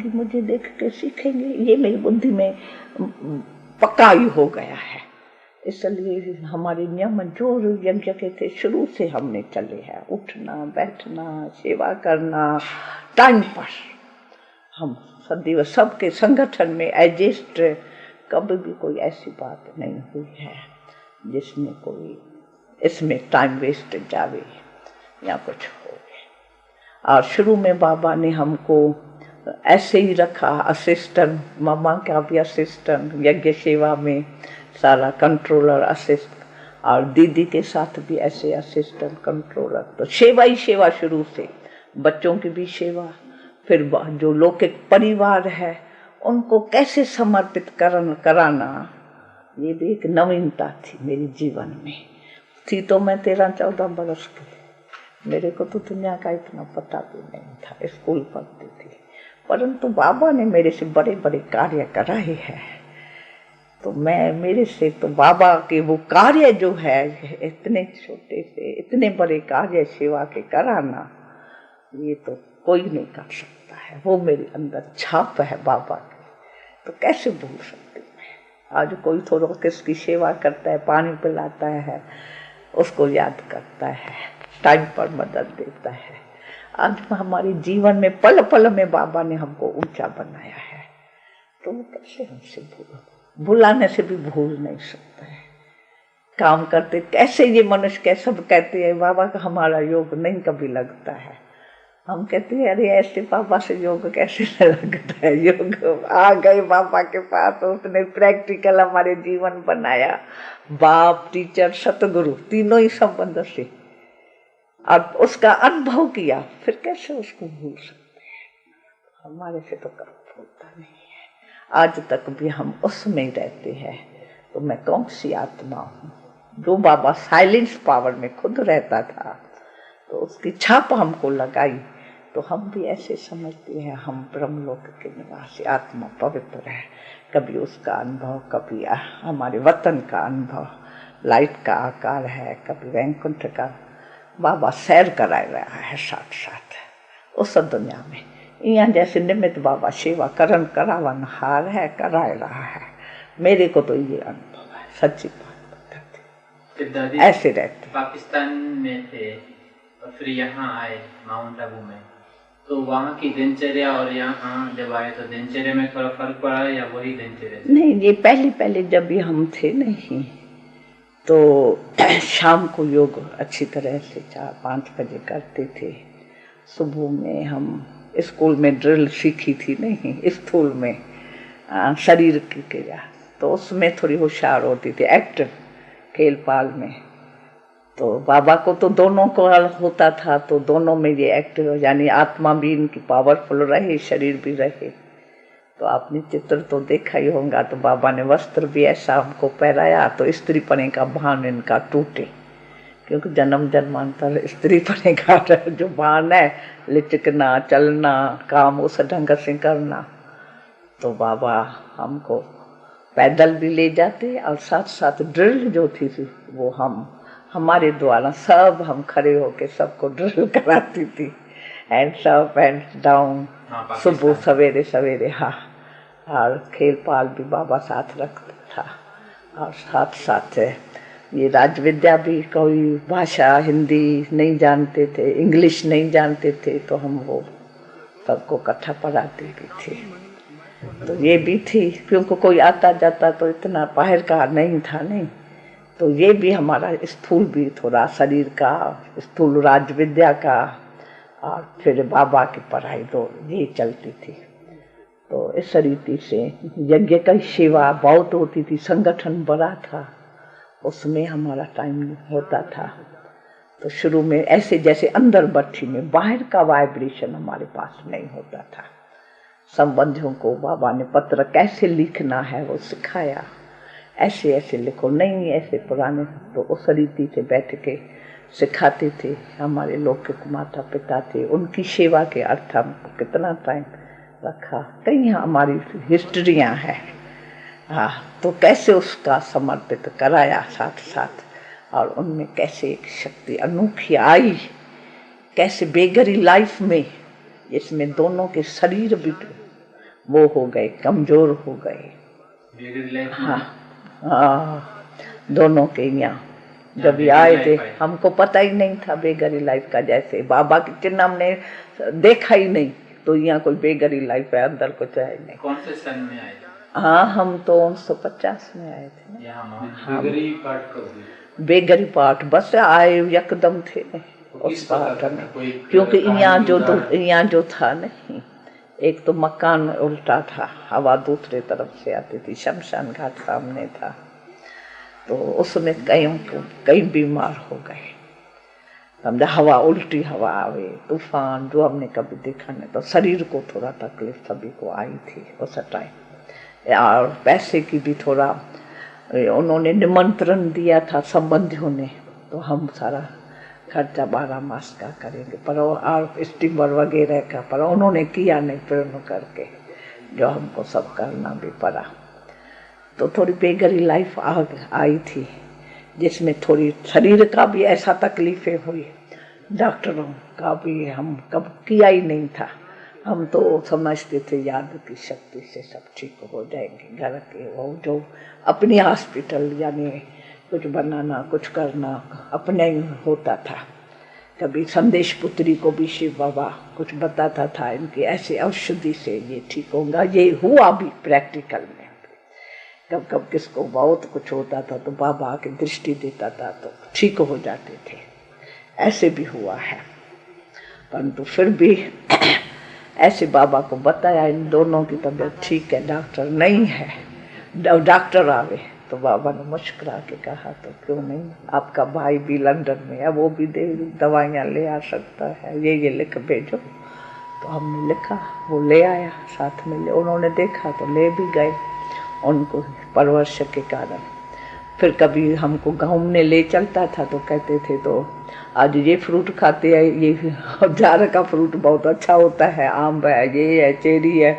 करेंगी, मुझे देख के सीखेंगे, ये मेरी बुद्धि में पक्का ही हो गया है। इसलिए हमारे नियम जो यज्ञ के थे शुरू से हमने चले हैं, उठना बैठना सेवा करना टाइम पर। हम सदैव सबके संगठन में एडजस्ट, कभी भी कोई ऐसी बात नहीं हुई है जिसमें कोई इसमें टाइम वेस्ट जावे या कुछ हो। और शुरू में बाबा ने हमको ऐसे ही रखा, असिस्टेंट, मामा का भी असिस्टेंट, यज्ञ सेवा में सारा कंट्रोलर असिस्ट, और दीदी के साथ भी ऐसे असिस्टेंट कंट्रोलर। तो सेवा ही सेवा शुरू से, बच्चों की भी सेवा, फिर जो लौकिक परिवार है उनको कैसे समर्पित कराना, ये भी एक नवीनता थी मेरे जीवन में। थी तो मैं 13-14 बरस की, मेरे को तो दुनिया का इतना पता भी नहीं था, स्कूल पढ़ती थी, परंतु बाबा ने मेरे से बड़े बड़े कार्य कराए हैं। तो मेरे से तो बाबा के वो कार्य जो है, इतने छोटे से इतने बड़े कार्य सेवा के कराना, ये तो कोई नहीं कर सकता है। वो मेरे अंदर छाप है बाबा की, तो कैसे भूल सकती मैं। आज कोई थोड़ा किसकी सेवा करता है, पानी पिलाता है, उसको याद करता है, टाइम पर मदद देता है। आज हमारे जीवन में पल पल में बाबा ने हमको ऊंचा बनाया है, तो वो कैसे हमसे भुलाने से भी भूल नहीं सकता है। काम करते कैसे ये मनुष्य के सब कहते हैं बाबा का हमारा योग नहीं कभी लगता है। हम कहते हैं अरे ऐसे बाबा से योग कैसे लगता है। योग आ गए बाबा के पास, तो उसने प्रैक्टिकल हमारे जीवन बनाया। बाप, टीचर, सतगुरु तीनों ही संबंध से, अब उसका अनुभव किया, फिर कैसे उसको भूल सकते हैं। हमारे से तो कभी भूलता नहीं है। आज तक भी हम उसमें रहते हैं। तो मैं कौन सी आत्मा हूँ जो बाबा साइलेंस पावर में खुद रहता था, तो उसकी छाप हमको लगाई। तो हम भी ऐसे समझते हैं हम ब्रह्मलोक के निवासी आत्मा पवित्र है। कभी उसका अनुभव, कभी हमारे वतन का अनुभव, लाइट का आकार है, कभी वैकुंठ का। बाबा सैर कराए रहा है साथ साथ उस दुनिया में। यहाँ जैसे निमित्त बाबा सेवा करन करावन हार है, कराए रहा है। मेरे को तो ये अनुभव है, सच्ची बात बताती। ऐसे रहते पाकिस्तान में थे और फिर यहाँ आए माउंट आबू में, तो वहाँ की दिनचर्या और यहाँ जब आए तो दिनचर्या में थोड़ा फर्क पड़ा है या वही दिनचर्या? नहीं, ये पहले जब भी हम थे नहीं, तो शाम को योग अच्छी तरह से 4-5 बजे करते थे। सुबह में हम स्कूल में ड्रिल सीखी थी नहीं, स्थूल में शरीर की क्रिया, तो उसमें थोड़ी होशियार होती थी, एक्टिव खेल पाल में। तो बाबा को तो दोनों को होता था, तो दोनों में ये एक्टिव, यानी आत्मा भी इनकी पावरफुल रहे, शरीर भी रहे। तो आपने चित्र तो देखा ही होगा। तो बाबा ने वस्त्र भी ऐसा हमको पहनाया तो स्त्री पने का भान इनका टूटे, क्योंकि जन्म जन्मांतर स्त्री पने का जो भान है, लिचकना, चलना, काम उस ढंग से करना। तो बाबा हमको पैदल भी ले जाते और साथ साथ ड्रिल जो थी वो हमारे द्वारा सब हम खड़े होके सबको ड्रिल कराती थी। हैंड्स अप, हैंड्स डाउन, सुबह सवेरे सवेरे। हाँ, और खेल पाल भी बाबा साथ रखता था। और साथ साथ ये राज विद्या भी, कोई भाषा हिंदी नहीं जानते थे, इंग्लिश नहीं जानते थे, तो हम वो सबको इकट्ठा पढ़ाते भी थे। तो ये भी थी, क्योंकि कोई आता जाता तो इतना बाहर का नहीं था नहीं, तो ये भी हमारा स्थूल भी थोड़ा शरीर का, स्थूल राज विद्या का, और फिर बाबा की पढ़ाई, तो ये चलती थी। तो इस रीति से यज्ञ की सेवा बहुत होती थी, संगठन बड़ा था, उसमें हमारा टाइम होता था। तो शुरू में ऐसे जैसे अंदर भट्ठी में, बाहर का वाइब्रेशन हमारे पास नहीं होता था। संबंधियों को बाबा ने पत्र कैसे लिखना है वो सिखाया, ऐसे ऐसे लिखो, नहीं ऐसे पुराने। तो उस रीति से बैठ के सिखाते थे। हमारे लोग के माता पिता थे, उनकी सेवा के अर्थ हमको कितना टाइम रखा, कई हमारी हिस्ट्रियाँ हैं। हाँ, तो कैसे उसका समर्पित कराया साथ साथ, और उनमें कैसे एक शक्ति अनोखी आई, कैसे बेगरी लाइफ में, इसमें दोनों के शरीर भी वो हो गए, कमजोर हो गए। बेगरी लाइफ में हाँ हाँ, दोनों के यहाँ जब ये बेगरी आए लाइफ थे आई। हमको पता ही नहीं था बेगरी लाइफ का, जैसे बाबा की चिन्ह हमने देखा ही नहीं, तो यहाँ कोई बेगरी लाइफ है, अंदर कुछ है ही नहीं। कौन से सन में आए? हाँ हम तो 1950 में आए थे ना। यहाँ हाँ, बेगरी पाठ कब हुई? बेगरी पाठ बस आए यकदम थे तो किस उस प्रकार पाठ का में, कोई क्योंकि कहानी यहाँ जो उदाहरण? यहाँ जो था नहीं, एक तो मकान उल्टा था, हवा दूसरे तरफ से आती थी, शमशान घाट सामने था, तो उसमें कई बीमार हो गए। समझा, हवा उल्टी हवा आवे, तूफान जो हमने कभी देखा नहीं, तो शरीर को थोड़ा तकलीफ सभी को आई थी उस टाइम। और पैसे की भी थोड़ा, उन्होंने निमंत्रण दिया था संबंधियों ने, तो हम सारा खर्चा 12 मास का करेंगे, पर और स्टीमर वगैरह का, पर उन्होंने किया नहीं पूर्ण करके, जो हमको सब करना भी पड़ा। तो थोड़ी बेगरी लाइफ आई थी, जिसमें थोड़ी शरीर का भी ऐसा तकलीफें हुई, डॉक्टरों का भी हम कब किया ही नहीं था। हम तो समझते थे याद की शक्ति से सब ठीक हो जाएंगे, घर के वो जो अपनी हॉस्पिटल यानी कुछ बनाना कुछ करना अपने ही होता था। कभी संदेश पुत्री को भी शिव बाबा कुछ बताता था, इनकी ऐसे औषधि से ये ठीक होगा, ये हुआ भी प्रैक्टिकल में। कब कब किसको बहुत कुछ होता था तो बाबा आके दृष्टि देता था तो ठीक हो जाते थे, ऐसे भी हुआ है। परंतु फिर भी ऐसे बाबा को बताया इन दोनों की तबीयत ठीक है, डॉक्टर नहीं है, डॉक्टर आवे, तो बाबा ने मुस्कुरा के कहा तो क्यों नहीं, आपका भाई भी लंदन में है, वो भी दवाइयाँ ले आ सकता है, ये लिख भेजो। तो हमने लिखा, वो ले आया, साथ में उन्होंने देखा तो ले भी गए उनको परवरिश के कारण। फिर कभी हमको गाँव में ले चलता था तो कहते थे तो आज ये फ्रूट खाते हैं, ये जार का फ्रूट बहुत अच्छा होता है, आम है, ये है, चेरी है,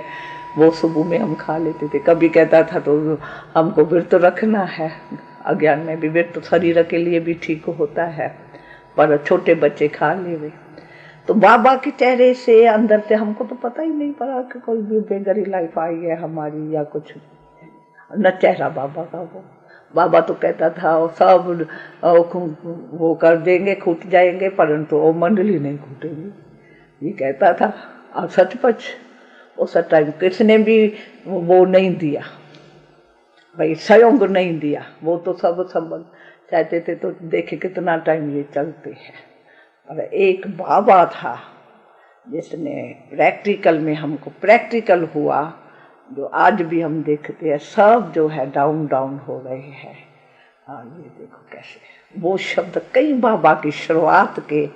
वो सुबह में हम खा लेते थे। कभी कहता था तो हमको व्रत रखना है, अज्ञान में भी व्रत शरीर के लिए भी ठीक होता है, पर छोटे बच्चे खा ले। तो बाबा के चेहरे से अंदर से हमको तो पता ही नहीं पड़ा कि कोई भी बेगरी लाइफ आई है हमारी या कुछ, न चेहरा बाबा का वो। बाबा तो कहता था सब वो कर देंगे, छूट जाएंगे, परंतु वो मंडली नहीं छूटेगी, ये कहता था। और सचपच उस टाइम किसने भी वो नहीं दिया भाई, सहयोग नहीं दिया, वो तो सब संबंध चाहते थे तो देखे कितना टाइम ये चलते हैं। और एक बाबा था जिसने प्रैक्टिकल में हमको प्रैक्टिकल हुआ, जो आज भी हम देखते हैं सब जो है डाउन डाउन हो रहे हैं। हाँ ये देखो कैसे वो शब्द कई बाबा की शुरुआत के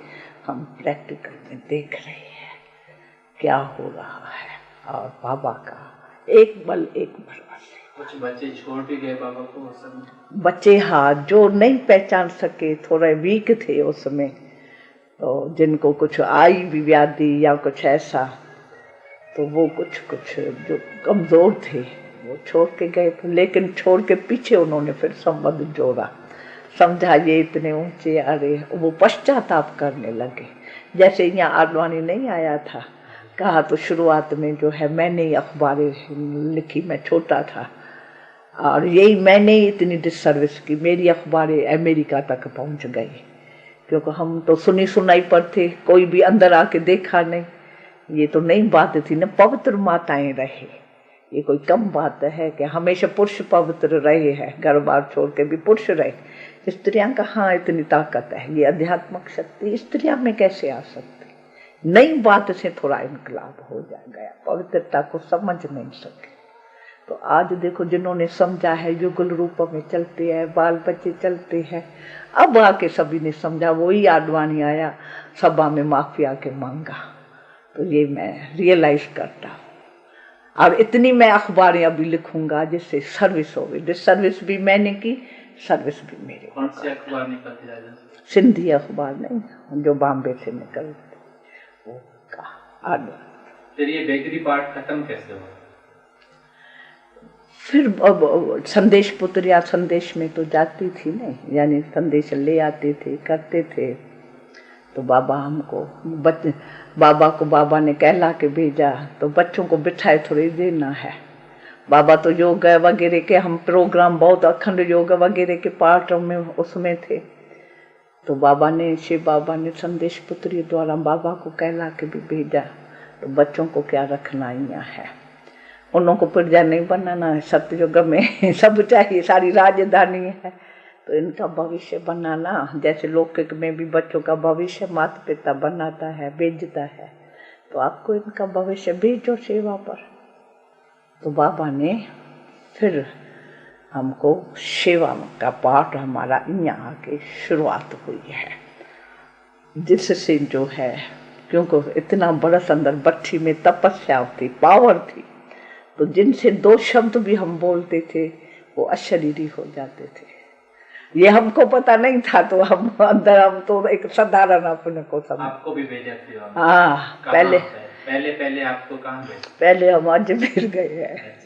हम प्रैक्टिकल में देख रहे हैं क्या हो रहा है। और बाबा का एक बल एक भरोसे। कुछ बच्चे छोड़ भी गए बाबा को उस समय। बच्चे हाँ, जो नहीं पहचान सके, थोड़े वीक थे उसमें, तो जिनको कुछ आई भी व्याधि या कुछ ऐसा, तो वो कुछ जो कमजोर थे वो छोड़ के गए थे। लेकिन छोड़ के पीछे उन्होंने फिर संबंध जोड़ा, समझा ये इतने ऊंचे, अरे वो पश्चाताप करने लगे। जैसे यहाँ आडवाणी नहीं आया था, कहा तो शुरुआत में जो है मैंने ही अखबारें लिखी, मैं छोटा था और यही मैंने ही इतनी डिसर्विस की, मेरी अखबारें अमेरिका तक पहुंच गई, क्योंकि हम तो सुनी सुनाई पर थे, कोई भी अंदर आके देखा नहीं। ये तो नई बात थी ना, पवित्र माताएं रहे, ये कोई कम बात है कि हमेशा पुरुष पवित्र रहे हैं, घर बार छोड़ के भी पुरुष रहे। स्त्रियां कहाँ इतनी ताकत है, ये अध्यात्मिक शक्ति स्त्रियां में कैसे आ सकती। नई बात से थोड़ा इनकलाब हो गया, पवित्रता को समझ नहीं सके। तो आज देखो जिन्होंने समझा है, युगल रूप में चलते हैं, बाल बच्चे चलते हैं, अब आके सभी ने समझा। वही आडवाणी आया, सभा में माफी आके मांगा, तो ये मैं रियलाइज करता हूँ। और इतनी मैं अखबारें अभी लिखूंगा जिससे सर्विस हो गई, सर्विस भी मैंने की, सर्विस भी मेरे। कौन सी अखबार निकलती है? सिंधी अखबार नहीं, जो बॉम्बे से निकलती, वो का आडवाणी। फिर ये बेकरी पार्ट खत्म कैसे हुआ? फिर संदेश पुत्रिया संदेश में तो जाती थी नहीं, यानी संदेश ले आते थे, करते थे। तो बाबा हमको बाबा को बाबा ने कहला के भेजा, तो बच्चों को बिठाए थोड़ी देना है। बाबा तो योगा वगैरह के हम प्रोग्राम बहुत अखंड योगा वगैरह के पार्ट में उसमें थे। तो बाबा ने शिव बाबा ने संदेश पुत्री द्वारा बाबा को कहला के भी भेजा। तो बच्चों को क्या रखना यहाँ है, उनको प्रजा नहीं बनाना है। सतयुग में सब चाहिए, सारी राजधानी है, तो इनका भविष्य बनाना। जैसे लौकिक में भी बच्चों का भविष्य माता पिता बनाता है, भेजता है, तो आपको इनका भविष्य भेजो सेवा पर। तो बाबा ने फिर हमको सेवा का पाठ हमारा यहाँ आके शुरुआत हुई है, जिससे जो है, क्योंकि इतना बरस अंदर बच्ची में तपस्या थी, पावर थी, तो जिनसे 2 शब्द भी हम बोलते थे वो अशरीरी हो जाते थे। ये हमको पता नहीं था, तो हम अंदर हम तो एक साधारण अपने को समझ। आपको भी भेजा था? हाँ, पहले आपको कहाँ भेजा? पहले हम अजमेर गए हैं।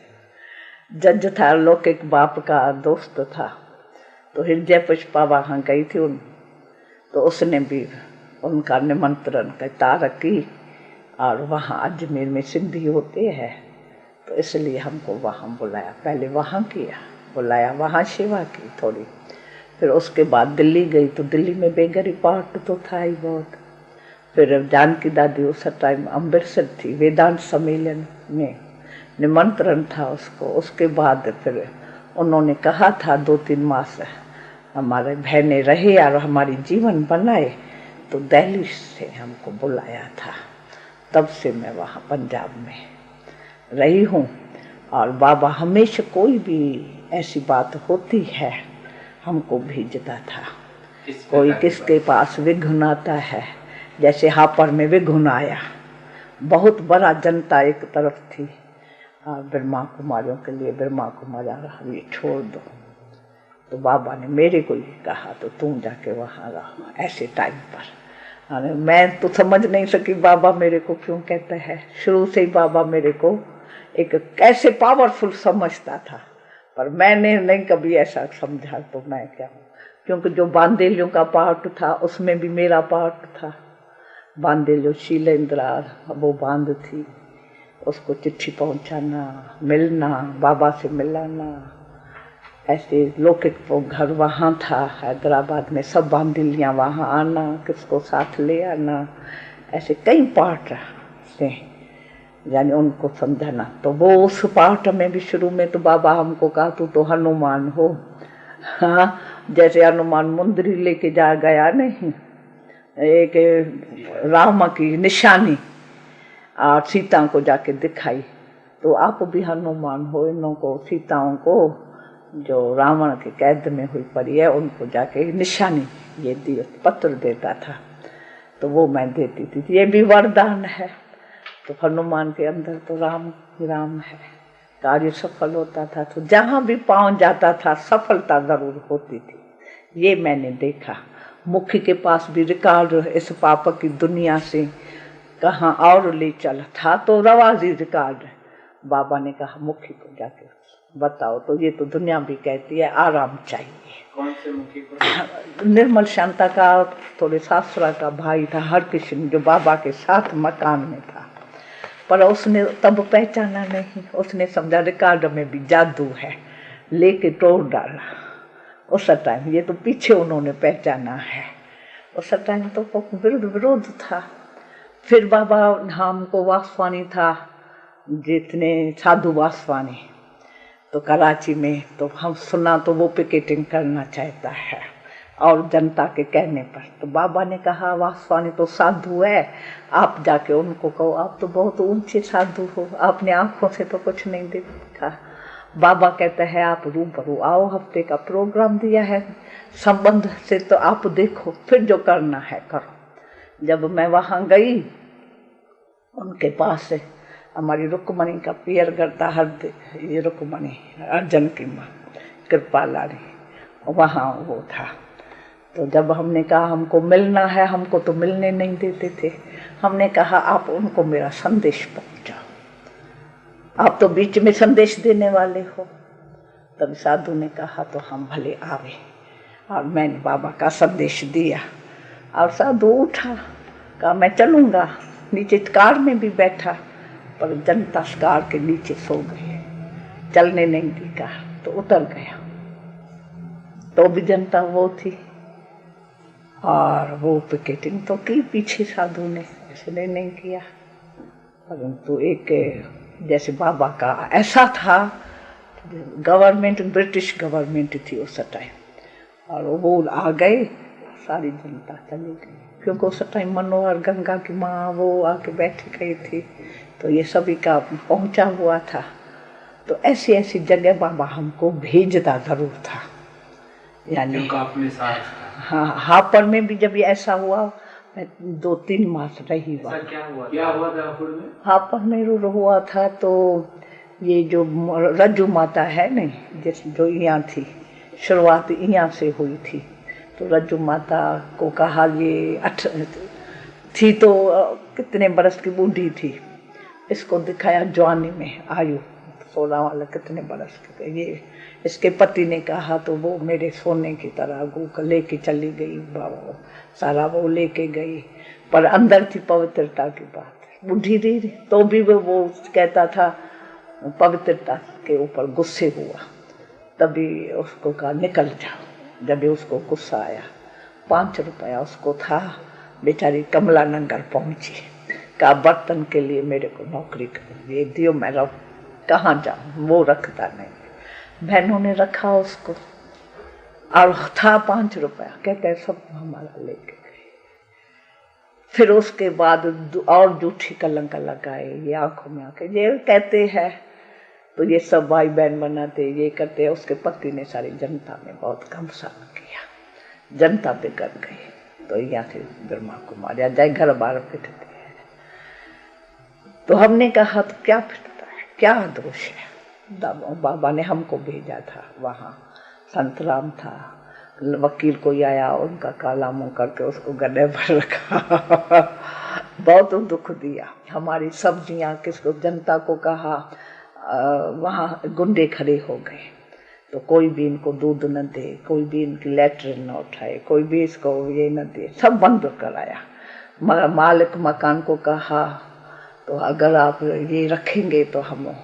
जज था, लौकिक बाप का दोस्त था, तो हृदय पुष्पा वहाँ गई थी तो उसने भी उनका निमंत्रण का तारक की, और वहाँ अजमेर में सिंधी होते हैं, तो इसलिए हमको वहाँ बुलाया। पहले वहाँ किया, बुलाया, वहाँ सेवा की थोड़ी। फिर उसके बाद दिल्ली गई, तो दिल्ली में बेगरी पाठ तो था ही बहुत। फिर जानकी दादी उस टाइम अमृतसर थी, वेदांत सम्मेलन में निमंत्रण था उसको। उसके बाद फिर उन्होंने कहा था 2-3 मास हमारे बहनें रहे और हमारी जीवन बनाए, तो दिल्ली से हमको बुलाया था। तब से मैं वहाँ पंजाब में रही हूँ। और बाबा हमेशा कोई भी ऐसी बात होती है हमको भेजता था। कोई किसके पास विघ्न आता है, जैसे हापर में विघ्न आया, बहुत बड़ा जनता एक तरफ थी, ब्रह्मा कुमारियों के लिए ब्रह्मा कुमारी ये छोड़ दो, तो बाबा ने मेरे को ये कहा, तो तुम जाके वहाँ रहो ऐसे टाइम पर। मैं तो समझ नहीं सकी बाबा मेरे को क्यों कहते हैं। शुरू से ही बाबा मेरे को एक कैसे पावरफुल समझता था, पर मैंने नहीं कभी ऐसा समझा, तो मैं क्या हूँ, क्योंकि जो बांदेलियों का पार्ट था उसमें भी मेरा पार्ट था। बांदेलियों शीलेंद्रा वो बांध थी, उसको चिट्ठी पहुँचाना, मिलना, बाबा से मिलाना, ऐसे लौकिक घर वहाँ था हैदराबाद में, सब बांदिलियाँ वहाँ आना, किसको साथ ले आना, ऐसे कई पार्ट थे, यानी उनको समझाना। तो वो उस पार्ट में भी शुरू में तो बाबा हमको कहा तू तो हनुमान हो। हाँ, जैसे हनुमान मुंदरी लेके जा गया नहीं, एक राम की निशानी और सीता को जाके दिखाई, तो आप भी हनुमान हो। इन्हों को सीताओं को जो रावण के कैद में हुई पड़ी है उनको जाके निशानी ये दी, पत्र देता था, तो वो मैं देती थी। ये भी वरदान है। तो हनुमान के अंदर तो राम राम है, कार्य सफल होता था, तो जहाँ भी पाँव जाता था सफलता जरूर होती थी। ये मैंने देखा। मुखी के पास भी रिकॉर्ड इस पाप की दुनिया से कहाँ और ले चला था, तो रवाजी रिकॉर्ड। बाबा ने कहा मुखी को जाके बताओ, तो ये तो दुनिया भी कहती है आराम चाहिए। कौन से मुखी को? निर्मल शांता का थोड़े शास्त्रा का भाई था हरकिशन, जो बाबा के साथ मकान में था, पर उसने तब पहचाना नहीं। उसने समझा रिकॉर्ड में भी जादू है, लेके तोड़ डाला उस टाइम। ये तो पीछे उन्होंने पहचाना है, उस टाइम तो विरोध था। फिर बाबा नाम को वासवानी था, जितने साधु वासवानी, तो कराची में तो हम सुना तो वो पिकेटिंग करना चाहता है और जनता के कहने पर। तो बाबा ने कहा वासवानी तो साधु है, आप जाके उनको कहो आप तो बहुत ऊंचे साधु हो, आपने आंखों से तो कुछ नहीं देखा। बाबा कहते हैं आप रूबरू आओ, हफ्ते का प्रोग्राम दिया है, संबंध से तो आप देखो, फिर जो करना है करो। जब मैं वहाँ गई उनके पास से, हमारी रुक्मणी का पियर करता हर ये रुक्मणी अर्जन की माँ कृपालानी, वहाँ वो था। तो जब हमने कहा हमको मिलना है, हमको तो मिलने नहीं देते थे, हमने कहा आप उनको मेरा संदेश पहुँचाओ, आप तो बीच में संदेश देने वाले हो। तब साधु ने कहा तो हम भले आवे, और मैंने बाबा का संदेश दिया। और साधु उठा, कहा मैं चलूँगा। नीचे कार में भी बैठा, पर जनता कार के नीचे सो गए, चलने नहीं दी कार, तो उतर गया। तो भी जनता वो थी, और वो पिकेटिंग तो की पीछे साधु ने, इसने नहीं किया। परंतु एक जैसे बाबा का ऐसा था, गवर्नमेंट ब्रिटिश गवर्नमेंट थी उस टाइम, और वो आ गए, सारी जनता चली गई, क्योंकि उस टाइम मनोहर गंगा की माँ वो आके बैठी गई थी, तो ये सभी का पहुंचा हुआ था। तो ऐसी ऐसी जगह बाबा हमको भेजता जरूर था, यानी हाँ हापुड़ में भी जब ये ऐसा हुआ, मैं 2-3 मास रही वहाँ। क्या हुआ था हापुड़ में? हापुड़ में हुआ था तो ये जो रज्जू माता है नहीं, जैसे जो यहाँ थी, शुरुआत यहाँ से हुई थी। तो रज्जू माता को कहा, ये थी तो कितने बरस की बूढ़ी थी, इसको दिखाया जवानी में, आयु 16 वाला कितने बरस के। ये इसके पति ने कहा, तो वो मेरे सोने की तरह गो लेके चली गई, सारा वो लेके गई, पर अंदर थी पवित्रता की बात। बूढ़ी थी तो भी वो कहता था, पवित्रता के ऊपर गुस्से हुआ, तभी उसको कहा निकल जाओ। जब उसको गुस्सा आया, 5 रुपया उसको था, बेचारी कमला नगर पहुंची, कहा बर्तन के लिए मेरे को नौकरी कर, ये दियो, मैं कहाँ जाऊँ, वो रखता नहीं। बहनों ने रखा उसको, और था 5 रुपया, कहते सब हमारा लेके गए। फिर उसके बाद और जूठी कलंक लगाए, ये आंखों में आके ये कहते हैं, तो ये सब भाई बहन बनाते, ये करते। उसके पति ने सारी जनता में बहुत घमसान किया, जनता बिगड़ गई। तो यहाँ से ब्रह्मा कुमार या जाए घर बार पिटते हैं। तो हमने कहा तो क्या पिटता है, क्या दोष है? बाबा ने हमको भेजा था वहाँ, संतराम था, वकील कोई आया, उनका काला मुंह करके उसको गड्ढे पर रखा। बहुत दुख दिया। हमारी सब्जियां किसको, जनता को कहा, वहाँ गुंडे खड़े हो गए, तो कोई भी इनको दूध न दे, कोई भी इनकी लेटरिन न उठाए, कोई भी इसको ये न दे, सब बंद कराया। मालिक मकान को कहा, तो अगर आप ये रखेंगे तो हम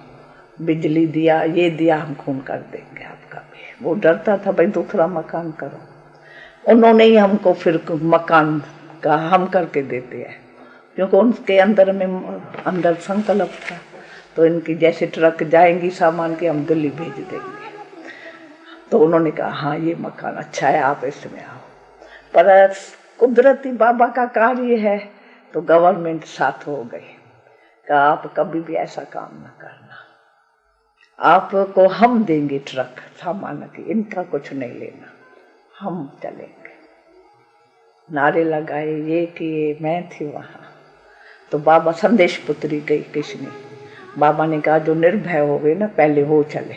बिजली दिया, ये दिया, हम खून कर देंगे आपका भी। वो डरता था, भाई दूसरा मकान करो। उन्होंने ही हमको फिर मकान का हम करके देते हैं, क्योंकि उनके अंदर संकल्प था। तो इनकी जैसे ट्रक जाएंगी सामान की, हम दिल्ली भेज देंगे। तो उन्होंने कहा हाँ ये मकान अच्छा है, आप इसमें आओ। पर कुदरती बाबा का कार्य है, तो गवर्नमेंट साथ हो गई, कि आप कभी भी ऐसा काम न करना, आपको हम देंगे ट्रक सामान की, इनका कुछ नहीं लेना, हम चलेंगे। नारे लगाए, ये किए। मैं थी वहाँ, तो बाबा संदेश पुत्री गई किसने, बाबा ने कहा जो निर्भय हो गए ना, पहले वो चले।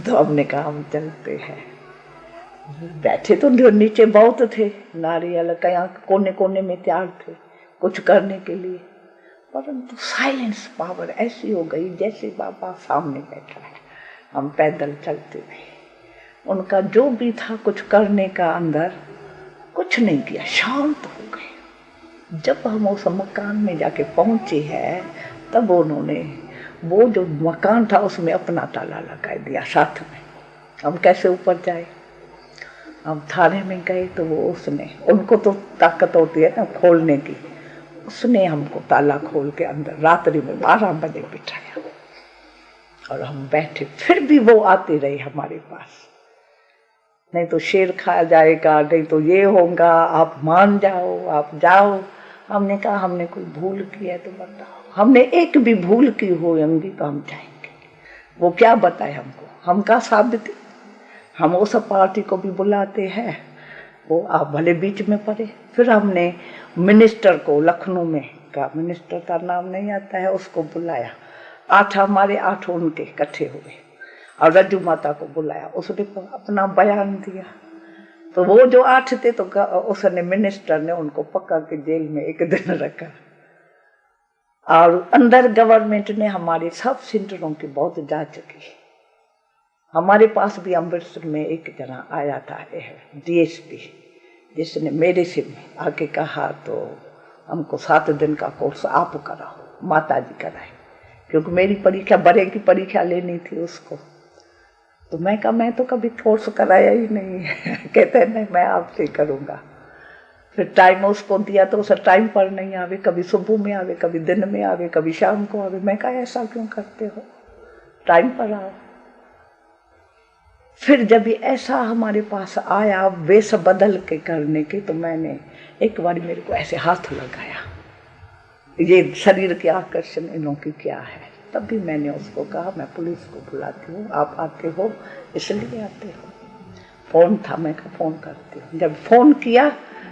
तो हमने कहा हम चलते हैं। बैठे तो नीचे बहुत थे, नारियल कहीं कोने कोने में तैयार थे कुछ करने के लिए, परंतु साइलेंस पावर ऐसी हो गई जैसे बाबा सामने बैठा है। हम पैदल चलते रहे, उनका जो भी था कुछ करने का अंदर, कुछ नहीं किया, शांत हो गए। जब हम उस मकान में जाके पहुंचे हैं, तब उन्होंने वो जो मकान था उसमें अपना ताला लगा दिया साथ में। हम कैसे ऊपर जाए? हम थाने में गए तो वो उसने, उनको तो ताकत होती है ना खोलने की, उसने हमको ताला खोल के अंदर रात्रि में 12 बजे बिठाया, और हम बैठे। फिर भी वो आते रहे हमारे पास, नहीं तो शेर खा जाएगा, नहीं तो ये होगा, आप मान जाओ, आप जाओ। हमने कहा हमने कोई भूल की है तो बताओ, हमने एक भी भूल की हो होंगी तो हम जाएंगे। वो क्या बताए हमको, हम का साबित, हम उस पार्टी को भी बुलाते हैं, वो आप भले बीच में पड़े। फिर हमने मिनिस्टर को, लखनऊ में का मिनिस्टर का नाम नहीं आता है, उसको बुलाया। 8 हमारे, 8 उनके इकट्ठे हुए, और रज्जू माता को बुलाया, उसने अपना बयान दिया। तो वो जो 8 थे, तो उसने मिनिस्टर ने उनको पकड़ के जेल में 1 दिन रखा। और अंदर गवर्नमेंट ने हमारे सब सेंटरों की बहुत जांच की। हमारे पास भी अमृतसर में एक जना आया था, डीएसपी, जिसने मेरे से आके कहा तो हमको 7 दिन का कोर्स आप कराओ, माता जी कराए, क्योंकि मेरी परीक्षा बड़े की परीक्षा लेनी थी उसको। तो मैं कहा मैं तो कभी कोर्स कराया ही नहीं है। कहते हैं नहीं मैं आपसे करूँगा। फिर टाइम उसको दिया तो उसे टाइम पर नहीं आवे, कभी सुबह में आवे, कभी दिन में आवे, कभी शाम को आवे। मैं कहा ऐसा क्यों करते हो, टाइम पर आओ। फिर जब ऐसा हमारे पास आया वेश बदल के करने के, तो मैंने एक बार मेरे को ऐसे हाथ लगाया, ये शरीर के आकर्षण इनों की क्या है। तब भी मैंने उसको कहा मैं पुलिस को बुलाती हूँ, आप आते हो इसलिए आते हो। फोन था, मैं कहा फोन करती हूँ। जब फोन किया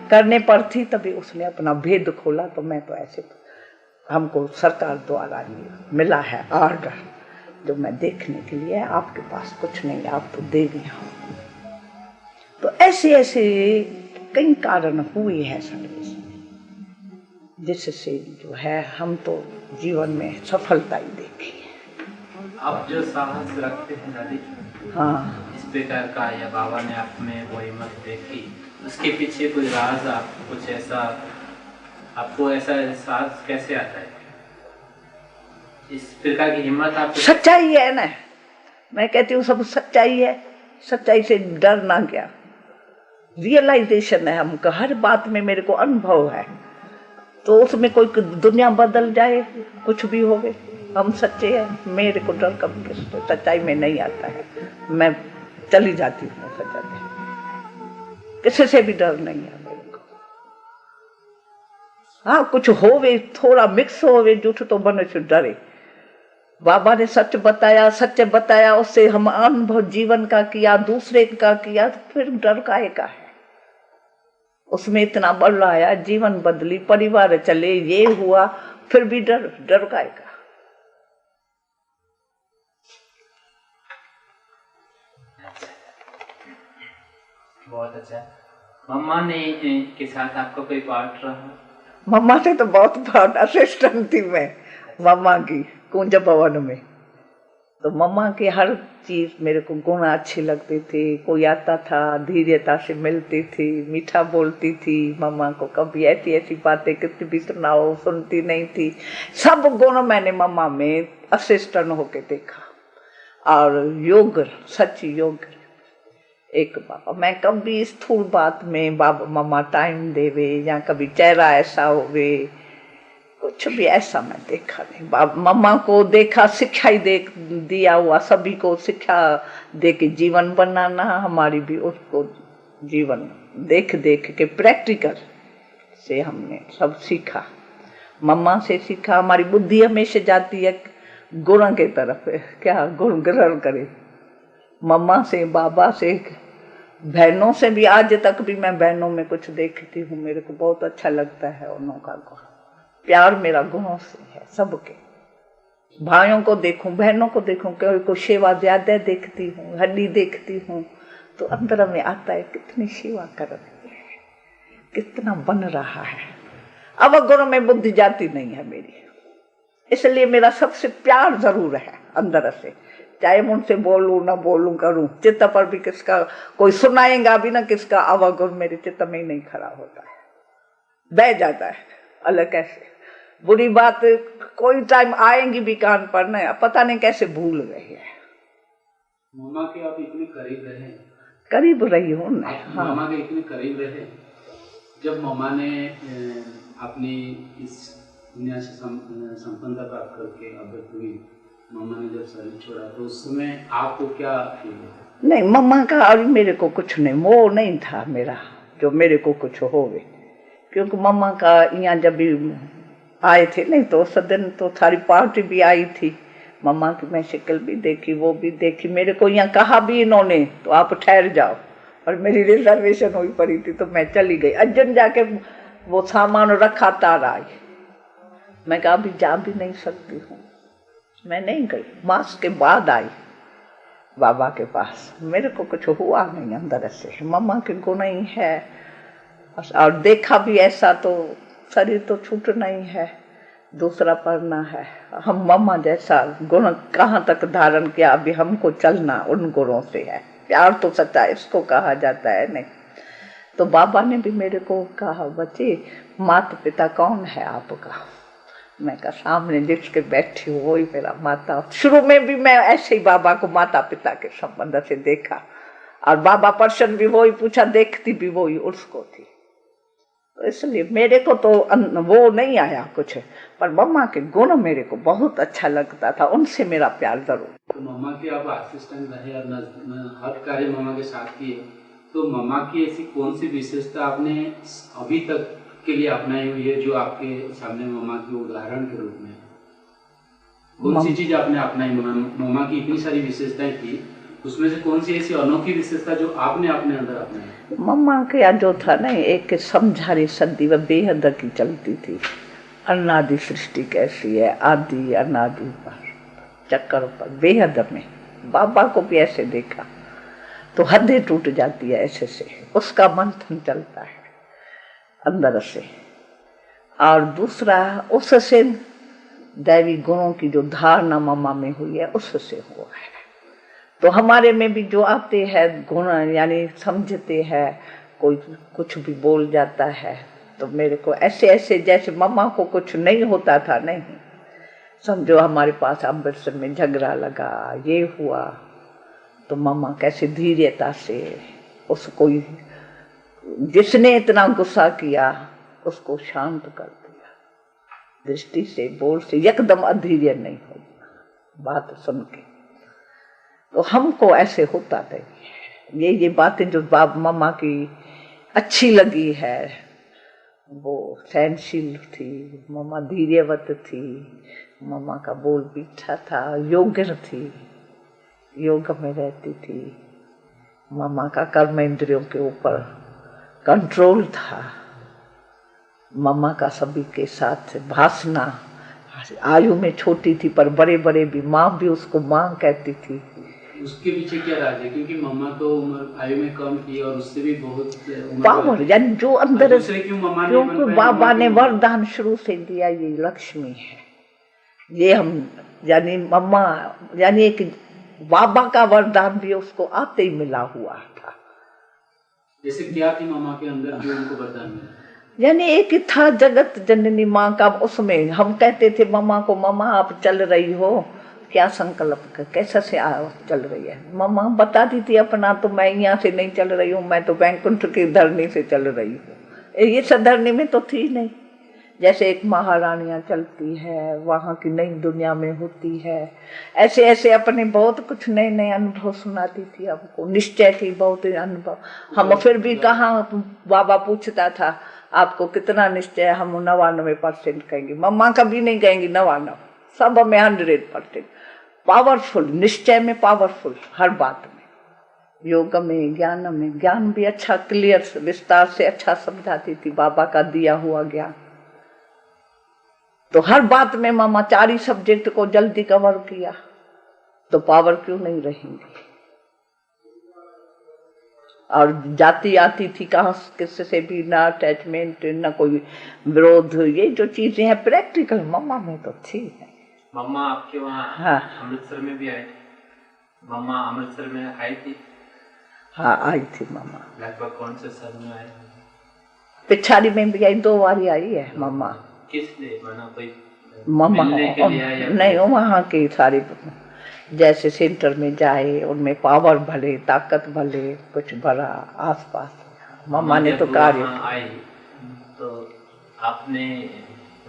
करने पर थी तभी उसने अपना भेद खोला। तो मैं तो ऐसे, हमको सरकार द्वारा ये मिला है ऑर्डर, जो मैं देखने के लिए, आपके पास कुछ नहीं, आप तो दे गए हो। तो ऐसे ऐसे कई कारण हुए हैं सर्विस में, जिससे जो है हम तो जीवन में सफलता ही देखी है। आप जो साहस रखते हैं दादी, हाँ, इस प्रकार का, या बाबा ने आप में वो हिम्मत देखी, उसके पीछे कोई राज, आपको कुछ ऐसा, आपको ऐसा एहसास कैसे आता है? इस प्रकार की हिम्मत आपको? सच्चाई है ना, मैं कहती हूँ सब सच्चाई है। सच्चाई से डरना क्या, रियलाइजेशन है हमको, हर बात में मेरे को अनुभव है। तो उसमें कोई दुनिया बदल जाए, कुछ भी होवे, हम सच्चे हैं। मेरे को डर कभी किसी सच्चाई में नहीं आता है, मैं चली जाती हूँ सच्चाई में, किसी से भी डर नहीं है मेरे को। हाँ कुछ होवे, थोड़ा मिक्स होवे झूठ तो मनुष्य डरे। बाबा ने सच बताया, सत्य बताया, उससे हम अनुभव जीवन का किया, दूसरे का किया, तो फिर डर काहे का है। उसमें इतना बल आया, जीवन बदली, परिवार चले, ये हुआ, फिर भी डर काहे का। बहुत अच्छा। मम्मा ने के साथ आपका कोई पार्ट रहा? मम्मा से तो बहुत पार्ट, असिस्टेंट थी मैं मम्मा की कुंज भवन में। तो मम्मा की हर चीज मेरे को गुण अच्छी लगती थी। कोई आता था धीरेता से मिलती थी, मीठा बोलती थी। मम्मा को कभी ऐसी ऐसी बातें कितनी भी सुनाओ सुनती नहीं थी। सब गुण मैंने मम्मा में असिस्टेंट होके देखा। और योग, सच्ची योग एक बाबा, मैं कभी स्थूल बात में बाबा मम्मा टाइम देवे, या कभी चेहरा ऐसा होवे, कुछ भी ऐसा मैं देखा नहीं। मम्मा को देखा, शिक्षा ही दे दिया हुआ, सभी को शिक्षा दे के जीवन बनाना, हमारी भी उसको जीवन देख देख के प्रैक्टिकल से हमने सब सीखा। मम्मा से सीखा। हमारी बुद्धि हमेशा जाती है गुण के तरफ, क्या गुण ग्रहण करे। मम्मा से, बाबा से, बहनों से भी, आज तक भी मैं बहनों में कुछ देखती हूँ, मेरे को बहुत अच्छा लगता है उन्हों का गुण। प्यार मेरा गुणों से है सबके। भाइयों को देखूं, बहनों को देखूं, कोई को सेवा ज्यादा देखती हूँ, हड्डी देखती हूँ, तो अंदर में आता है कितनी सेवा कर रही है, कितना बन रहा है। अब गुण में बुद्धि जाती नहीं है मेरी, इसलिए मेरा सबसे प्यार जरूर है अंदर से। चाहे मैं उनसे बोलूं ना बोलूं, करूं, चित्त पर भी किसका कोई सुनाएगा भी ना किसका अवगुण मेरे चित्त में ही नहीं खड़ा होता है, बह जाता है। अलग कैसे बुरी बात कोई टाइम आएंगी भी कान पर, ना पता नहीं कैसे भूल गए हैं। मम्मा के आप इतने करीब रहे? करीब रही हूँ ना। हाँ, मम्मा के इतने करीब रहे, जब मम्मा ने अपनी इस दुनिया से संपन्नता प्राप्त करके अवगत हुई, मम्मा ने जब शरीर छोड़ा, तो उस समय आपको क्या फील हुआ? नहीं, मम्मा का और मेरे को कुछ नहीं, वो नहीं था मेरा जो मेरे को कुछ होवे, क्योंकि मम्मा का यहाँ जब भी आए थे नहीं तो उस दिन तो सारी पार्टी भी आई थी। मम्मा की मैं शक्ल भी देखी, वो भी देखी। मेरे को यहाँ कहा भी इन्होंने तो आप ठहर जाओ, और मेरी रिजर्वेशन हुई पड़ी थी तो मैं चली गई। अज्जन जाके वो सामान रखा तार आई, मैं कहा अभी जा भी नहीं सकती हूँ, मैं नहीं गई। मास के बाद आई बाबा के पास, मेरे को कुछ हुआ नहीं अंदर से, मम्मा के गुण ही है। और देखा भी ऐसा तो शरीर तो छूटना ही है, दूसरा पढ़ना है। हम मम्मा जैसा गुण कहाँ तक धारण किया, अभी हमको चलना उन गुणों से है। प्यार तो सच्चा इसको कहा जाता है नहीं, तो बाबा ने भी मेरे को कहा, बच्चे माता पिता कौन है आपका? मैं कहा सामने जिसके बैठी हूँ वही मेरा माता। शुरू में भी मैं ऐसे ही बाबा को माता पिता के संबंध से देखा, और बाबा पर्सन भी वही पूछा, देखती भी वही उसको थी। तो इसलिए मेरे को तो वो नहीं आया कुछ, पर मम्मा के गुण मेरे को बहुत अच्छा लगता था, उनसे मेरा प्यार जरूर। तो मम्मा के आप असिस्टेंट रहे और हर कार्य मम्मा के साथ किए, तो मम्मा की ऐसी कौन सी विशेषता आपने अभी तक के लिए अपनाई हुई है जो आपके सामने मम्मा की उदाहरण के रूप में? कौन सी चीज आपने अपनाई? मम्मा की इतनी सारी विशेषताएं थी, उसमें से कौन सी ऐसी अनोखी विशेषता जो आपने अपने अंदर अपनाई? मम्मा के यहाँ जो था ना, एक समझारी सदी व बेहद की चलती थी। अनादि सृष्टि कैसी है, आदि अनादि पर चक्कर पर बेहद में। बाबा को भी ऐसे देखा तो हदें टूट जाती है ऐसे से, उसका मंथन चलता है अंदर से। और दूसरा, उससे दैवी गुणों की जो धारणा मम्मा में हुई है उससे हुआ है। तो हमारे में भी जो आते हैं गुण, यानी समझते हैं, कोई कुछ भी बोल जाता है तो मेरे को ऐसे ऐसे जैसे मम्मा को कुछ नहीं होता था, नहीं समझो हमारे पास अमृतसर में झगड़ा लगा, ये हुआ, तो मम्मा कैसे धीरता से उसको, जिसने इतना गुस्सा किया उसको शांत कर दिया, दृष्टि से, बोल से एकदम अधीर्य नहीं हो बात सुन के। तो हमको ऐसे होता नहीं। ये बातें जो मम्मा की अच्छी लगी है, वो सहनशील थी, मम्मा धैर्यवत थी, मम्मा का बोल मीठा था, योग्य थी, योग में रहती थी। मम्मा का कर्म इंद्रियों के ऊपर कंट्रोल था। मम्मा का सभी के साथ भाषना, आयु में छोटी थी पर बड़े बड़े भी, माँ भी उसको माँ कहती थी। उसके पीछे क्या राज है? क्योंकि मम्मा तो उम्र आयु में कम थी और उससे भी बहुत पावर, यानी जो अंदर, क्योंकि बाबा ने वरदान शुरू से दिया, ये लक्ष्मी है, ये हम, यानी मम्मा, यानी एक बाबा का वरदान भी उसको आते ही मिला हुआ था। जैसे क्या थी मम्मा के अंदर जो उनको वरदान मिला? यानी एक था जगत जननी माँ का, उसमें हम कहते थे मम्मा को, मम्मा आप चल रही हो, क्या संकल्प कर, कैसा से चल रही है? मम्मा बताती थी अपना, तो मैं यहाँ से नहीं चल रही हूँ, मैं तो वैकुंठ की धरनी से चल रही हूँ। ये सब धरनी में तो थी नहीं, जैसे एक महारानियाँ चलती है वहाँ की नई दुनिया में होती है, ऐसे ऐसे अपने बहुत कुछ नए नए अनुभव सुनाती थी हमको, निश्चय थी बहुत अनुभव। हम फिर भी कहाँ, बाबा पूछता था आपको कितना निश्चय, हम 99% कहेंगे, मम्मा कभी नहीं कहेंगी 99, सब में 100%। पावरफुल, निश्चय में पावरफुल, हर बात में, योग में, ज्ञान भी अच्छा क्लियर विस्तार से अच्छा समझाती थी, बाबा का दिया हुआ ज्ञान। तो हर बात में मामा 4 ही सब्जेक्ट को जल्दी कवर किया, तो पावर क्यों नहीं रहेंगी? और जाती आती थी कहाँ, किससे भी ना अटैचमेंट, ना कोई विरोध, ये जो चीजें हैं प्रैक्टिकल मम्मा में तो थी। मम्मा आपके वहाँ हाँ, अमृतसर में भी आई थी? मम्मा अमृतसर में आई थी? हाँ आई थी मम्मा। लगभग कौन से साल में आई? पिछाड़ी में भी आई, 2 बार आई है मम्मा। किस लिए, माना कोई मम्मा मिलने के लिए आई या नहीं, वहाँ की सारी, जैसे सेंटर में जाए उनमें पावर भले, ताकत भले, कुछ भरा आसपास। मम्मा ने तो कार्य आई, तो आपने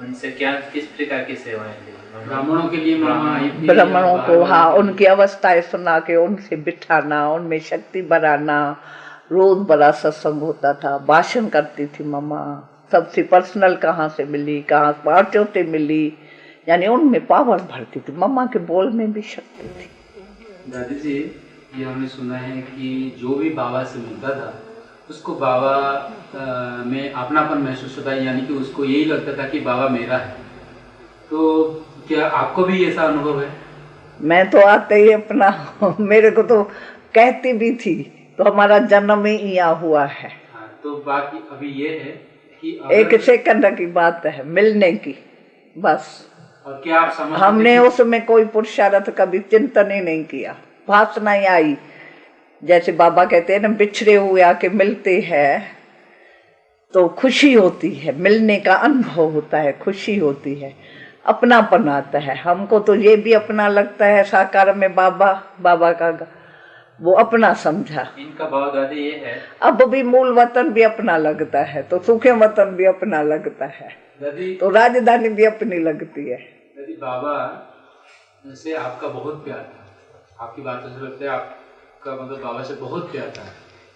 उनसे क्या, किस प्रकार की सेवाएं ली? ब्राह्मणों के लिए मम्मा आई थी? ब्राह्मणों को, हाँ, उनकी अवस्थाएं सुना के उनसे बिठाना, उनमें शक्ति बढ़ाना। रोज बड़ा सत्संग होता था, भाषण करती थी मम्मा, सबसे पर्सनल कहाँ से मिली, कहाँ पार्टियों से मिली, यानी उनमें पावर भरती थी, मम्मा के बोल में भी शक्ति थी। दादी जी, ये हमने सुना है कि जो भी बाबा से मिलता था उसको बाबा में अपनापन महसूस होता है, यानी कि उसको यही लगता था कि बाबा मेरा है। तो क्या आपको भी ऐसा अनुभव है? मैं तो आते ही अपना, मेरे को तो कहती भी थी, तो हमारा जन्म ही यहाँ हुआ है। हाँ, तो बाकी अभी ये है कि एक सेकंड की बात है मिलने की, बस। और क्या आप समझते, हमने उसमें कोई पुरुषार्थ कभी चिंतन ही नहीं किया, वासना ही आई। जैसे बाबा कहते हैं ना, बिछड़े हुए आके मिलते हैं, तो खुशी होती है, मिलने का अनुभव होता है, खुशी होती है, अपनापन आता है। हमको तो ये भी अपना लगता है, साकार में बाबा का वो अपना समझा। इनका भाव दादी ये है, अब भी मूल वतन भी अपना लगता है, तो सूखे वतन भी अपना लगता है, दादी तो राजधानी भी अपनी लगती है। दादी बाबा से आपका बहुत प्यार था, आपकी बातों से लगता है आपका मतलब बाबा से बहुत प्यार था।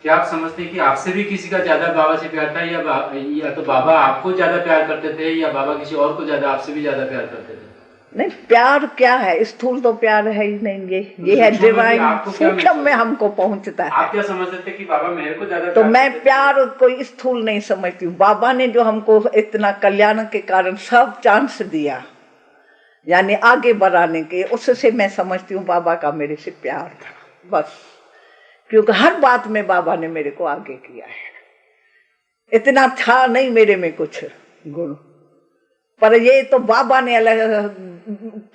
क्या आप समझते हैं कि आपसे भी किसी का ज्यादा बाबा से प्यार था, या तो बाबा आपको ज्यादा प्यार करते थे, या बाबा किसी और को ज्यादा आपसे भी ज्यादा प्यार करते थे? नहीं, प्यार क्या है, स्थूल तो प्यार है ही नहीं, ये है डिवाइन, सूक्ष्म में हमको पहुंचता है। आप क्या समझते थे कि बाबा मेरे को ज्यादा तो मैं प्यार कोई स्थूल नहीं समझती हूँ। बाबा ने जो हमको इतना कल्याण के कारण सब चांस दिया, यानी आगे बढ़ाने के, उससे मैं समझती हूँ बाबा का मेरे से प्यार था बस। क्योंकि हर बात में बाबा ने मेरे को आगे किया है। इतना था नहीं मेरे में कुछ गुण, पर ये तो बाबा ने अलग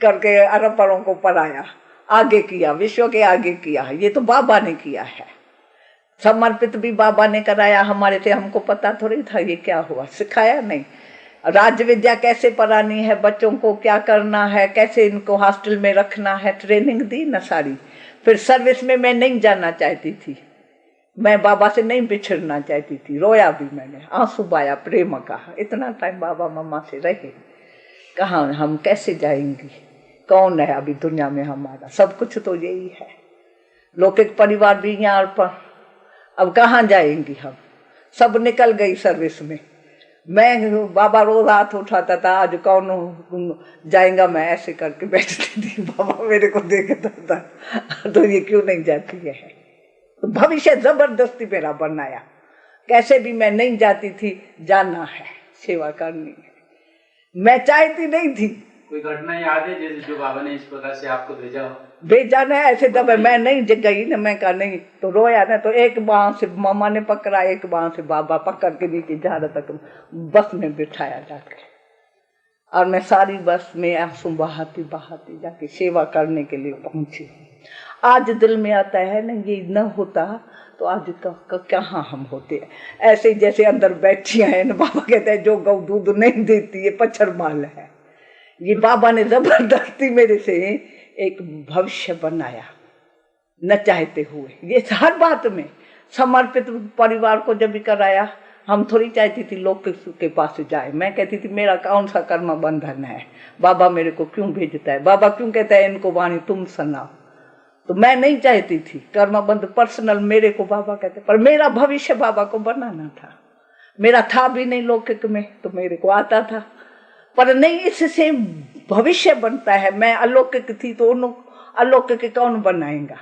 करके अरब परों को पढ़ाया, आगे किया, विश्व के आगे किया। ये तो बाबा ने किया है, समर्पित भी बाबा ने कराया हमारे से। हमको पता थोड़ी था ये क्या हुआ, सिखाया नहीं। राज्य विद्या कैसे पढ़ानी है, बच्चों को क्या करना है, कैसे इनको हॉस्टल में रखना है, ट्रेनिंग दी ना सारी। फिर सर्विस में मैं नहीं जाना चाहती थी, मैं बाबा से नहीं बिछड़ना चाहती थी, रोया भी मैंने, आंसू बहाया प्रेम का। इतना टाइम बाबा मम्मा से रहे, कहाँ हम कैसे जाएंगी, कौन है अभी दुनिया में हमारा, सब कुछ तो यही है। लौकिक परिवार भी यहाँ पर, अब कहाँ जाएंगी हम, सब निकल गई सर्विस में। मैं बाबा रोज हाथ उठाता था, आज कौन जाएगा, मैं ऐसे करके बैठती थी, बाबा मेरे को देखता था तो ये क्यों नहीं जाती है। तो भविष्य जबरदस्ती मेरा बनाया, कैसे भी मैं नहीं जाती थी, जाना है, सेवा करनी है, मैं चाहती नहीं थी। कोई घटना याद है जैसे जो बाबा ने इस प्रकार से आपको भेजा ना ऐसे दबे, मैं नहीं गई ना, मैं कहा नहीं, तो रोया ना। तो एक बाह से मामा ने पकड़ा, एक बाह से बाबा पकड़ के नीचे झाड़ तक बस में बिठाया जाके, और मैं सारी बस में आंसू बहाती बहाती जाके सेवा करने के लिए पहुंची। आज दिल में आता है ना, ये न होता तो आज कहाँ हम होते। ऐसे जैसे अंदर बैठी है ना, बाबा कहते हैं जो गौ दूध नहीं देती है पच्छर माल है। ये बाबा ने जबरदस्ती मेरे से एक भविष्य बनाया, न चाहते हुए। ये हर बात में समर्पित परिवार को जब भी कराया, हम थोड़ी चाहती थी लोग के पास जाए। मैं कहती थी मेरा कौन सा कर्म बंधन है, बाबा मेरे को क्यों भेजता है, बाबा क्यों कहता है इनको वाणी तुम सुनाओ। तो मैं नहीं चाहती थी कर्म बंध, पर्सनल मेरे को बाबा कहते, पर मेरा भविष्य बाबा को बनाना था। मेरा था भी नहीं लौकिक में, तो मेरे को आता था, पर नहीं इससे भविष्य बनता है। मैं अलौकिक थी तो अलौकिक कौन बनाएगा।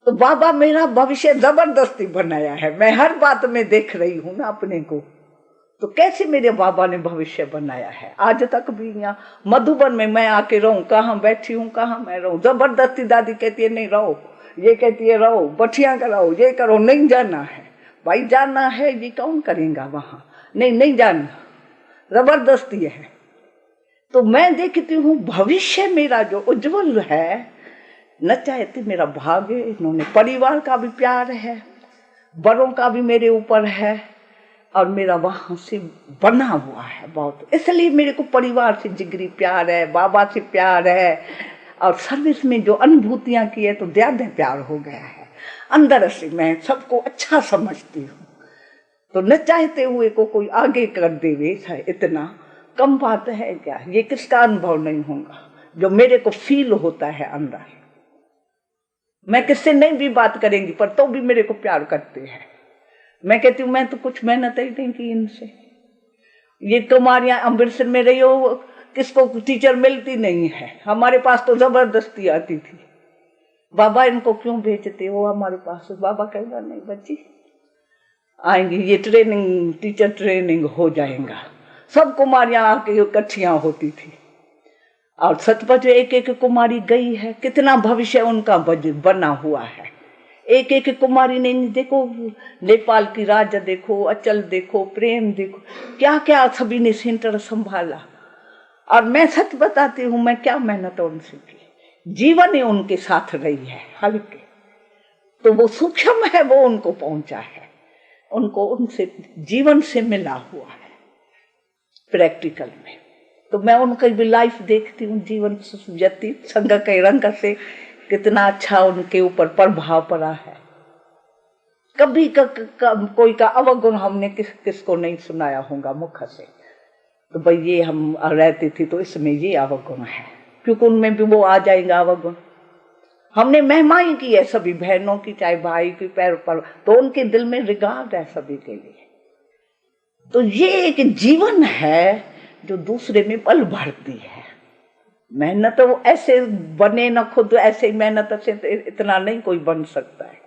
तो बाबा मेरा भविष्य जबरदस्ती बनाया है। मैं हर बात में देख रही हूँ ना अपने को, तो कैसे मेरे बाबा ने भविष्य बनाया है। आज तक भी यहाँ मधुबन में मैं आके रहूं, कहाँ बैठी हूँ, कहाँ मैं रहूं, जबरदस्ती दादी कहती है नहीं रहो, ये कहती है रहो, बठिया कराओ, ये करो, नहीं जाना है भाई, जाना है, ये कौन करेगा वहां, नहीं जाना, जबरदस्ती है। तो मैं देखती हूँ भविष्य मेरा जो उज्जवल है, न चाहती मेरा भाग्य, इन्होंने परिवार का भी प्यार है, बड़ों का भी मेरे ऊपर है, और मेरा वहां से बना हुआ है बहुत। इसलिए मेरे को परिवार से जिगरी प्यार है, बाबा से प्यार है, और सर्विस में जो अनुभूतियां की है तो ज्यादा प्यार हो गया है अंदर से। मैं सबको अच्छा समझती हूँ, तो न चाहते हुए को कोई आगे कर देवे, इतना कम बात है क्या। ये किसका अनुभव नहीं होगा जो मेरे को फील होता है अंदर। मैं किससे नहीं भी बात करेंगी, पर तो भी मेरे को प्यार करते हैं। मैं कहती हूँ मैं तो कुछ मेहनत ही नहीं की इनसे। ये कुमारियां अमृतसर में रही हो, किसको टीचर मिलती नहीं है, हमारे पास तो जबरदस्ती आती थी। बाबा इनको क्यों भेजते हो हमारे पास। बाबा कहेगा नहीं बच्ची आएंगी, ये ट्रेनिंग, टीचर ट्रेनिंग हो जाएगा। सब कुमारियां आके इकट्ठियां होती थी, और सचमुच एक एक कुमारी गई है, कितना भविष्य उनका बना हुआ है। एक एक कुमारी ने देखो, नेपाल की राजा देखो, अचल देखो, प्रेम देखो, क्या क्या सभी ने सेंटर संभाला। और मैं सच बताती हूँ, मैं क्या मेहनत उनसे की, जीवन ही उनके साथ रही है हल्के, तो वो सूक्ष्म है, वो उनको पहुंचा है। उनको उनसे जीवन से मिला हुआ है प्रैक्टिकल में। तो मैं उनकी भी लाइफ देखती हूँ, जीवन व्यतीत संग के रंग से कितना अच्छा उनके ऊपर प्रभाव पड़ा है। कभी कोई का अवगुण हमने किसको नहीं सुनाया होगा मुख से, तो भाई ये हम रहती थी तो इसमें ये अवगुण है, क्योंकि उनमें भी वो आ जाएगा अवगुण। हमने मेहमानी की है सभी बहनों की, चाहे भाई की पैर पर, तो उनके दिल में रिगार्ड है सभी के लिए। तो ये एक जीवन है जो दूसरे में बल भरती है। मेहनत तो ऐसे बने न खुद, ऐसे मेहनत से तो इतना नहीं कोई बन सकता है।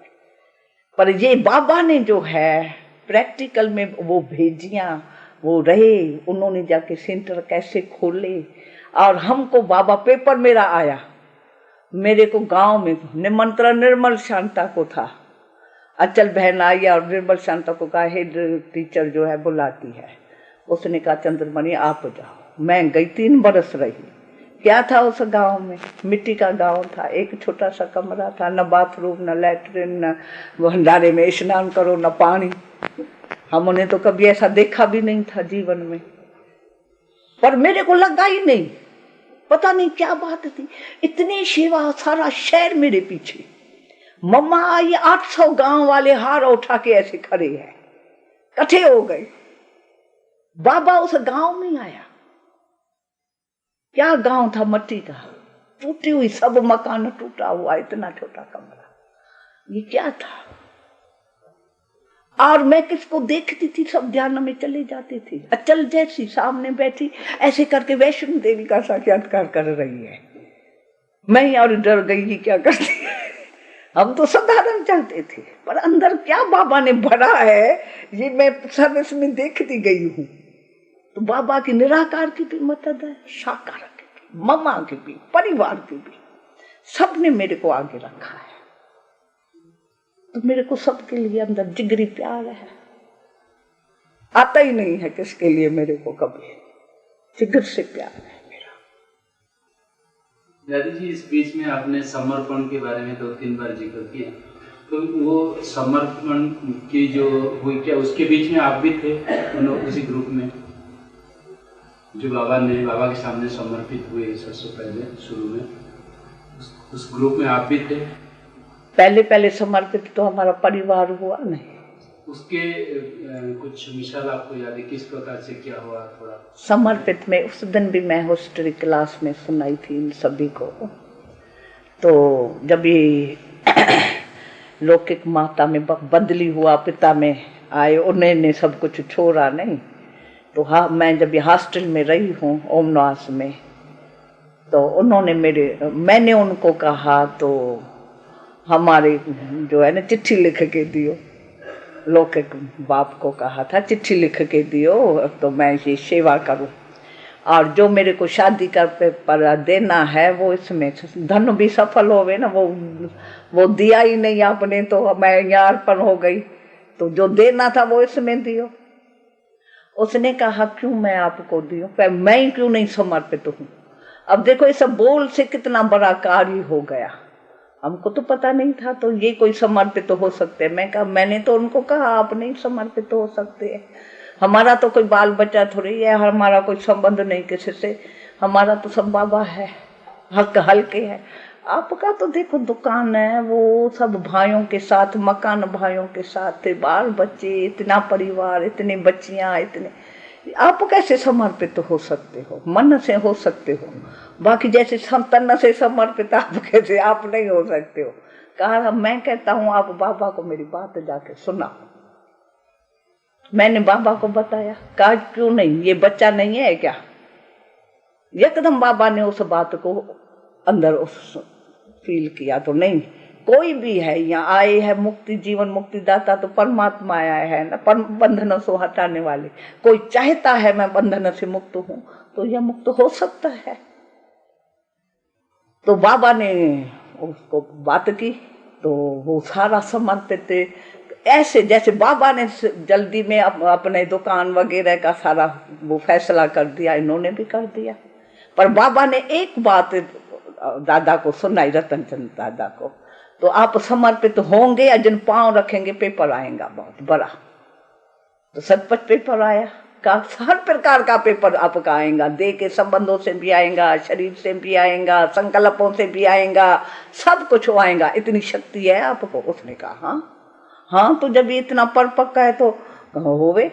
पर ये बाबा ने जो है प्रैक्टिकल में वो भेजियां, वो रहे, उन्होंने जाके सेंटर कैसे खोले। और हमको बाबा पेपर मेरा आया, मेरे को गांव में निमंत्रण निर्मल शांता को था। अचल बहन आई और निर्मल शांता को कहा हेड टीचर जो है बुलाती है। उसने कहा चंद्रमणि आप जाओ। मैं गई, 3 बरस रही। क्या था उस गांव में? मिट्टी का गांव था, एक छोटा सा कमरा था, न बाथरूम न लैट्रिन, न भंडारे में स्नान करो न पानी। हमने तो कभी ऐसा देखा भी नहीं था जीवन में। पर मेरे को लगा ही नहीं, पता नहीं क्या बात थी, इतनी सेवा, सारा शहर मेरे पीछे। मम्मा आई, 800 गांव वाले हार उठा के ऐसे खड़े हैं, इकट्ठे हो गए। बाबा उस गांव में आया। क्या गांव था? मट्टी का, टूटी हुई, सब मकान टूटा हुआ, इतना छोटा कमरा। ये क्या था? और मैं किसको देखती थी, सब ध्यान में चली जाती थी। अचल जैसी सामने बैठी ऐसे करके वैष्णो देवी का साक्षात्कार कर रही है। मैं और डर गई कि क्या करती है। हम तो साधारण चलते थे, पर अंदर क्या बाबा ने भरा है ये मैं सर्विस में देखती गई हूँ। तो बाबा की निराकार की भी मदद है, साकार की भी, मम्मा की भी, परिवार की भी, सबने मेरे को आगे रखा है। तो मेरे को सबके लिए अंदर जिगरी प्यार है। आता ही नहीं है किसके लिए मेरे को, कभी जिगर से प्यार है मेरा। दादी जी, इस बीच में आपने समर्पण के बारे में 2-3 बार जिक्र किया, तो वो समर्पण की जो हुई, क्या उसके बीच में आप भी थे उसी ग्रुप में जो बाबा के सामने समर्पित हुए सबसे पहले शुरू में? उस ग्रुप में आप भी थे? पहले समर्पित तो हमारा परिवार हुआ नहीं। उसके कुछ मिसाल आपको याद है, किस प्रकार से क्या हुआ? थोड़ा समर्पित में उस दिन भी मैं हिस्ट्री क्लास में सुनाई थी इन सभी को। तो जब ये लौकिक माता में बदली हुआ, पिता में आए, उन्होंने सब कुछ छोड़ा नहीं। तो हाँ, मैं जब हॉस्टल में रही हूँ ओमनास में, तो उन्होंने मैंने उनको कहा, तो हमारे जो है ना चिट्ठी लिख के दियो। लौकिक बाप को कहा था चिट्ठी लिख के दियो तो मैं ये सेवा करूं, और जो मेरे को शादी पर देना है वो इसमें धन भी सफल होवे ना, वो दिया ही नहीं आपने, तो मैं यहाँ अर्पण हो गई। तो जो देना था वो इसमें दियो। उसने कहा क्यों मैं आपको दियो, पर मैं क्यों नहीं समर्पित हूँ। अब देखो इस बोल से कितना बड़ा कार्य हो गया। हमको तो पता नहीं था, तो ये कोई समर्पित तो हो सकते हैं। मैं कहा, मैंने तो उनको कहा आप नहीं समर्पित हो सकते हैं, हमारा तो कोई बाल बच्चा थोड़ी है, हमारा कोई संबंध नहीं किसी से, हमारा तो सब बाबा है, हक हल्के है। आपका तो देखो दुकान है, वो सब भाइयों के साथ, मकान भाइयों के साथ थे, बाल बच्चे, इतना परिवार, इतने बच्चियां, इतने, आप कैसे समर्पित हो सकते हो? मन से हो सकते हो, बाकी जैसे तन से समर्पित आप कैसे, आप नहीं हो सकते हो। कहा मैं कहता हूँ आप बाबा को मेरी बात जाके सुना। मैंने बाबा को बताया, कहा क्यों नहीं, ये बच्चा नहीं है क्या? एकदम बाबा ने उस बात को अंदर उस फील किया। तो नहीं, कोई भी है यहाँ आए है, मुक्ति जीवन मुक्ति दाता तो परमात्मा आया है ना, बंधनों से हटाने वाले। कोई चाहता है मैं बंधन से मुक्त हूँ तो यह मुक्त हो सकता है। तो बाबा ने उसको बात की, तो वो सारा समर्पित, ऐसे जैसे बाबा ने जल्दी में अपने दुकान वगैरह का सारा वो फैसला कर दिया, इन्होंने भी कर दिया। पर बाबा ने एक बात दादा को सुनाई, रतन चंद दादा को, तो आप समर्पित होंगे या जिन पांव रखेंगे पेपर आएगा बहुत बड़ा। तो सचपच पेपर आया का, हर प्रकार का पेपर आपका आएगा, देह के संबंधों से भी आएगा, शरीर से भी आएगा, संकल्पों से भी आएगा, सब कुछ आएगा, इतनी शक्ति है आपको। उसने कहा हाँ हाँ, तो जब ये इतना परिपक्व है तो होवे।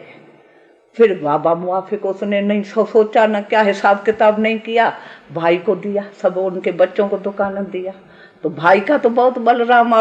फिर बाबा मुआफिक उसने नहीं सोचा, न क्या हिसाब किताब नहीं किया, भाई को दिया, सब उनके बच्चों को दुकान दिया। तो भाई का तो बहुत बलराम